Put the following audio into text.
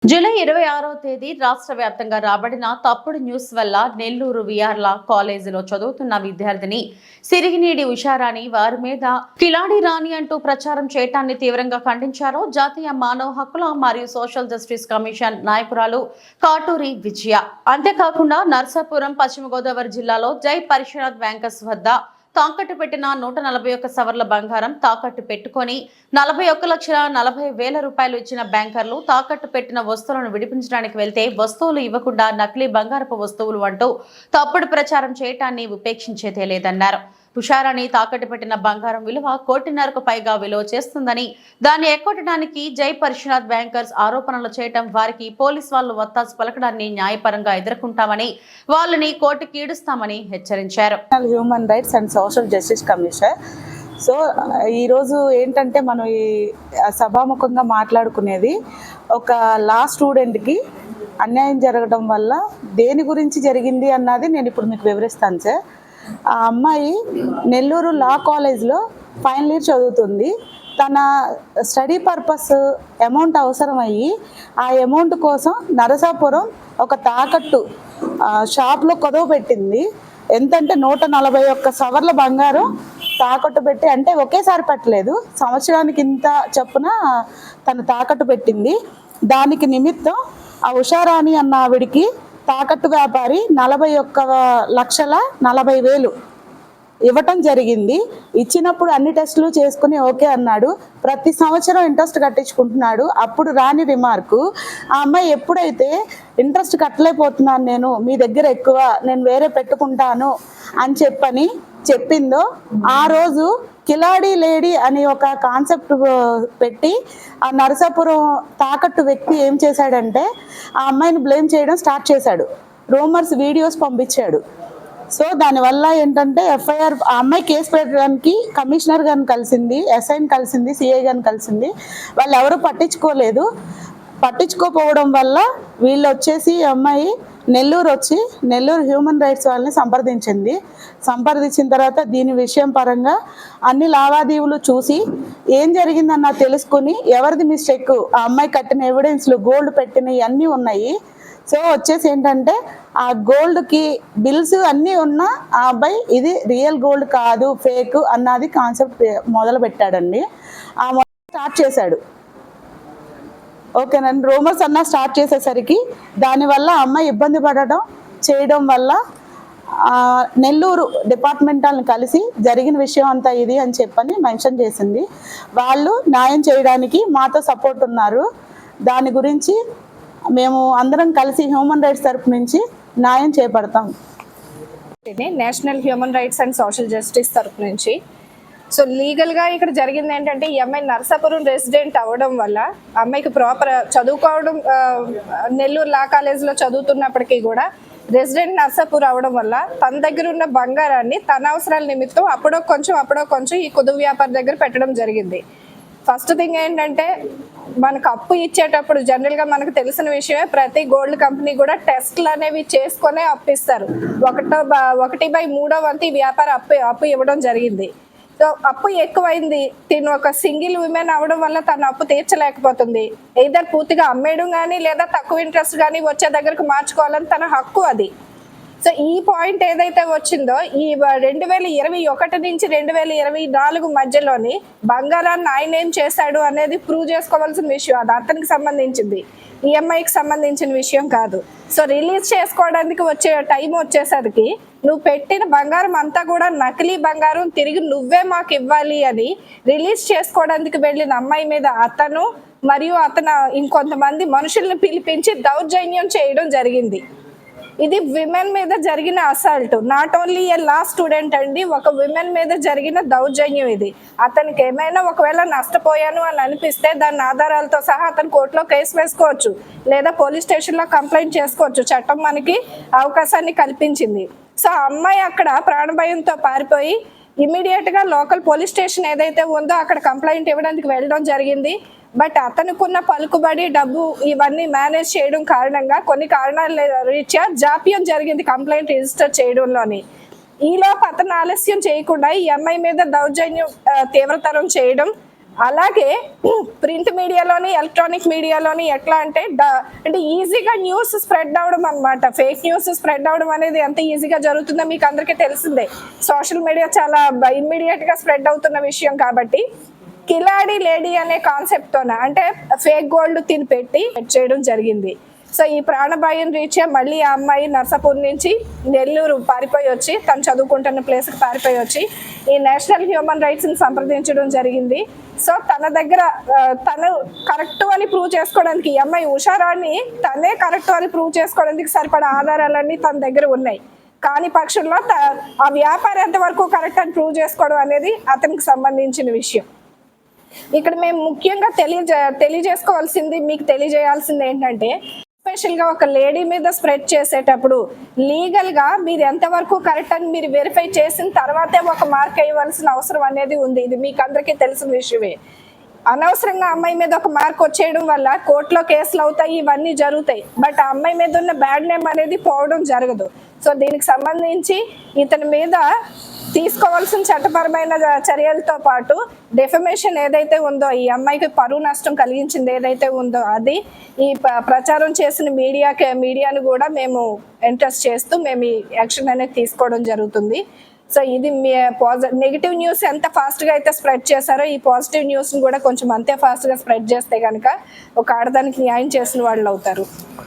July 26వ తేదీ రాష్ట్ర వ్యాప్తంగా రాబడిన తప్పుడు న్యూస్ వల్ల నెల్లూరు విఆర్ల కాలేజీలో చదువుతున్న విద్యార్థిని సిరిగినీడి ఉషారాణి వారి మీద కిలాడి రాణి అంటూ ప్రచారం చేయటాన్ని తీవ్రంగా ఖండించారు జాతీయ మానవ హక్కుల మరియు సోషల్ జస్టిస్ కమిషన్ నాయకురాలు కాటూరి విజయ. అంతేకాకుండా నర్సాపురం పశ్చిమ గోదావరి జిల్లాలో జై పరిషత్ బ్యాంకర్స్ వద్ద తాకట్టు పెట్టిన 141 సవర్ల బంగారం తాకట్టు పెట్టుకొని 41,40,000 రూపాయలు ఇచ్చిన బ్యాంకర్లు తాకట్టు పెట్టిన వస్తువులను విడిపించడానికి వెళ్తే వస్తువులు ఇవ్వకుండా నకిలీ బంగారపు వస్తువులు అంటూ తప్పుడు ప్రచారం చేయటాన్ని ఉపేక్షించేదే లేదన్నారు. ఉషారాణి తాకట్టు పెట్టిన బంగారం విలువ 1,50,00,000కు పైగా విలువ చేస్తుందని దాన్ని ఎక్కొట్టడానికి జై పరిషత్ బ్యాంకర్స్ ఆరోపణలు చేయటం వారికి పోలీసు వాళ్ళు వత్తాసు పలకడాన్ని న్యాయపరంగా ఎదుర్కొంటామని వాళ్ళని కోర్టుకి ఈడుస్తామని హెచ్చరించారు. Human rights and social justice commission. So ఈరోజు ఏంటంటే మనం ఈ సభాముఖంగా మాట్లాడుకునేది ఒక లా స్టూడెంట్కి అన్యాయం జరగడం వల్ల దేని గురించి జరిగింది అన్నది నేను ఇప్పుడు మీకు వివరిస్తాను సార్. ఆ అమ్మాయి నెల్లూరు లా కాలేజ్లో ఫైనల్ ఇయర్ చదువుతుంది. తన స్టడీ పర్పస్ అమౌంట్ అవసరమయ్యి ఆ అమౌంట్ కోసం నరసాపురం ఒక తాకట్టు షాప్లో కొదవ పెట్టింది. ఎంతంటే 141 సవర్ల బంగారం తాకట్టు పెట్టి, అంటే ఒకేసారి పెట్టలేదు, సంవత్సరానికి ఇంత చొప్పున తను తాకట్టు పెట్టింది. దానికి నిమిత్తం ఆ ఉషారాణి అన్న ఆవిడికి తాకట్టు వ్యాపారి 41,40,000 ఇవ్వటం జరిగింది. ఇచ్చినప్పుడు అన్ని టెస్టులు చేసుకుని ఓకే అన్నాడు. ప్రతి సంవత్సరం ఇంట్రెస్ట్ కట్టించుకుంటున్నాడు. అప్పుడు రాని రిమార్కు, ఆ అమ్మాయి ఎప్పుడైతే ఇంట్రెస్ట్ కట్టలేకపోతున్నాను, నేను మీ దగ్గర ఎక్కువ, నేను వేరే పెట్టుకుంటాను అని చెప్పిందో ఆ రోజు కిలాడి లేడీ అని ఒక కాన్సెప్ట్ పెట్టి ఆ నరసాపురం తాకట్టు వ్యక్తి ఏం చేశాడంటే ఆ అమ్మాయిని బ్లేమ్ చేయడం స్టార్ట్ చేశాడు. రూమర్స్ వీడియోస్ పంపించాడు. సో దానివల్ల ఏంటంటే ఎఫ్ఐఆర్, ఆ అమ్మాయి కేసు పెట్టడానికి కమిషనర్ గారిని కలిసింది, ఎస్ఐని కలిసింది, సిఐ గారిని కలిసింది. వాళ్ళు ఎవరు పట్టించుకోకపోవడం వల్ల వీళ్ళు వచ్చేసి అమ్మాయి నెల్లూరు హ్యూమన్ రైట్స్ వాళ్ళని సంప్రదించిన తర్వాత దీని విషయం పరంగా అన్ని లావాదేవీలు చూసి ఏం జరిగిందన్న తెలుసుకుని ఎవరిది మిస్టేక్, ఆ అమ్మాయి కట్టిన ఎవిడెన్స్లు, గోల్డ్ పెట్టినవి అన్నీ ఉన్నాయి. సో వచ్చేసి ఏంటంటే ఆ గోల్డ్కి బిల్స్ అన్నీ ఉన్న ఆ అబ్బాయి ఇది రియల్ గోల్డ్ కాదు, ఫేక్ అన్నది కాన్సెప్ట్ మొదలు పెట్టాడండి. ఆ స్టార్ట్ చేశాడు. ఓకేనండి. రూమర్స్ అన్నా స్టార్ట్ చేసేసరికి దానివల్ల అమ్మాయి ఇబ్బంది చేయడం వల్ల నెల్లూరు డిపార్ట్మెంట్లను కలిసి జరిగిన విషయం అంతా ఇది అని చెప్పని మెన్షన్ చేసింది. వాళ్ళు న్యాయం చేయడానికి మాతో సపోర్ట్ ఉన్నారు. దాని గురించి మేము అందరం కలిసి హ్యూమన్ రైట్స్ తరపు నుంచి న్యాయం చేపడతాం. National human rights and social justice తరపు నుంచి. సో లీగల్గా ఇక్కడ జరిగింది ఏంటంటే ఈ అమ్మాయి నర్సాపురం రెసిడెంట్ అవ్వడం వల్ల అమ్మాయికి ప్రాపర్ చదువుకోవడం, నెల్లూరు లా కాలేజ్లో చదువుతున్నప్పటికీ కూడా రెసిడెంట్ నర్సాపూర్ అవడం వల్ల తన దగ్గర ఉన్న బంగారాన్ని తన అవసరాల నిమిత్తం అప్పుడో కొంచెం ఈ కుదువ వ్యాపారి దగ్గర పెట్టడం జరిగింది. ఫస్ట్ థింగ్ ఏంటంటే మనకు అప్పు ఇచ్చేటప్పుడు జనరల్గా మనకు తెలిసిన విషయమే, ప్రతి గోల్డ్ కంపెనీ కూడా టెస్ట్లు అనేవి చేసుకునే అప్పిస్తారు. 1/3 ఈ వ్యాపార అప్పు ఇవ్వడం జరిగింది. సో అప్పు ఎక్కువైంది. తిను ఒక సింగిల్ ఉమెన్ అవడం వల్ల తన అప్పు తీర్చలేకపోతుంది. either పూర్తిగా అమ్మేయడం కానీ లేదా తక్కువ ఇంట్రెస్ట్ కానీ వచ్చే దగ్గరకు మార్చుకోవాలని తన హక్కు అది. సో ఈ పాయింట్ ఏదైతే వచ్చిందో ఈ 2021 నుంచి 2024 మధ్యలోని బంగారాన్ని ఆయన ఏం చేశాడు అనేది ప్రూవ్ చేసుకోవాల్సిన విషయం. అది అతనికి సంబంధించింది, ఈఎంఐకి సంబంధించిన విషయం కాదు. సో రిలీజ్ చేసుకోవడానికి వచ్చే టైం వచ్చేసరికి నువ్వు పెట్టిన బంగారం అంతా కూడా నకిలీ బంగారం, తిరిగి నువ్వే మాకు ఇవ్వాలి అని రిలీజ్ చేసుకోవడానికి వెళ్ళిన అమ్మాయి మీద అతను మరియు ఇంకొంతమంది మనుషుల్ని పిలిపించి దౌర్జన్యం చేయడం జరిగింది. ఇది విమెన్ మీద జరిగిన assault, not only A law student అండి, ఒక విమెన్ మీద జరిగిన దౌర్జన్యం ఇది. అతనికి ఏమైనా ఒకవేళ నష్టపోయాను అని అనిపిస్తే దాని ఆధారాలతో సహా అతను కోర్టులో కేసు వేసుకోవచ్చు, లేదా పోలీస్ స్టేషన్లో కంప్లైంట్ చేసుకోవచ్చు. చట్టం మనకి అవకాశాన్ని కల్పించింది. సో అమ్మాయి అక్కడ ప్రాణభయంతో పారిపోయి ఇమీడియట్గా లోకల్ పోలీస్ స్టేషన్ ఏదైతే ఉందో అక్కడ కంప్లైంట్ ఇవ్వడానికి వెళ్ళడం జరిగింది. బట్ అతనుకున్న పలుకుబడి, డబ్బు ఇవన్నీ మేనేజ్ చేయడం కారణంగా కొన్ని కారణాల రీత్యా జాప్యం జరిగింది కంప్లైంట్ రిజిస్టర్ చేయడంలోని. ఈలోపు అతను ఆలస్యం చేయకుండా ఈ అమ్మాయి మీద దౌర్జన్యం తీవ్రతరం చేయడం, అలాగే ప్రింట్ మీడియాలోని ఎలక్ట్రానిక్ మీడియాలోని ఎట్లా అంటే అంటే ఈజీగా న్యూస్ స్ప్రెడ్ అవడం అనమాట. ఫేక్ న్యూస్ స్ప్రెడ్ అవడం అనేది ఎంత ఈజీగా జరుగుతుందో మీకు అందరికీ తెలిసిందే. సోషల్ మీడియా చాలా ఇమ్మీడియట్ గా స్ప్రెడ్ అవుతున్న విషయం కాబట్టి కిలాడి లేడీ అనే కాన్సెప్ట్ తోన అంటే ఫేక్ గోల్డ్ తినిపెట్టి చేయడం జరిగింది. సో ఈ ప్రాణభాయం రీత్యా మళ్ళీ ఆ అమ్మాయి నర్సాపూర్ నుంచి నెల్లూరు పారిపోయి వచ్చి తను చదువుకుంటున్న ప్లేస్కి పారిపోయి వచ్చి ఈ నేషనల్ హ్యూమన్ రైట్స్ని సంప్రదించడం జరిగింది. సో తన దగ్గర తను కరెక్ట్ అని ప్రూవ్ చేసుకోవడానికి ఈ అమ్మాయి ఉషారాణి తనే కరెక్ట్ అని ప్రూవ్ చేసుకోవడానికి సరిపడా ఆధారాలన్నీ తన దగ్గర ఉన్నాయి. కాని పక్షంలో ఆ వ్యాపారం ఎంతవరకు కరెక్ట్ అని ప్రూవ్ చేసుకోవడం అనేది అతనికి సంబంధించిన విషయం. ఇక్కడ మేము ముఖ్యంగా తెలియజేసుకోవాల్సింది మీకు తెలియజేయాల్సింది ఏంటంటే స్పెషల్గా ఒక లేడీ మీద స్ప్రెడ్ చేసేటప్పుడు లీగల్గా మీరు ఎంతవరకు కరెక్ట్ అని మీరు వెరిఫై చేసిన తర్వాతే ఒక మార్క్ వేయవలసిన అవసరం అనేది ఉంది. ఇది మీకు అందరికీ తెలిసిన విషయమే. అనవసరంగా అమ్మాయి మీద ఒక మార్క్ వచ్చేయడం వల్ల కోర్టులో కేసులు అవుతాయి, ఇవన్నీ జరుగుతాయి. బట్ ఆ అమ్మాయి మీద ఉన్న బ్యాడ్ నేమ్ అనేది పోవడం జరగదు. సో దీనికి సంబంధించి ఇతని మీద తీసుకోవాల్సిన చట్టపరమైన చర్యలతో పాటు డెఫమేషన్ ఏదైతే ఉందో, ఈ అమ్మాయికి పరువు నష్టం కలిగించింది ఏదైతే ఉందో అది ఈ ప్రచారం చేసిన మీడియాను కూడా మేము ఎంట్రస్ట్ చేస్తూ మేము ఈ యాక్షన్ అనేది తీసుకోవడం జరుగుతుంది. సో ఇది నెగిటివ్ న్యూస్ ఎంత ఫాస్ట్గా అయితే స్ప్రెడ్ చేశారో ఈ పాజిటివ్ న్యూస్ని కూడా కొంచెం అంతే ఫాస్ట్గా స్ప్రెడ్ చేస్తే కనుక ఒక ఆడదానికి న్యాయం చేసిన వాళ్ళు అవుతారు.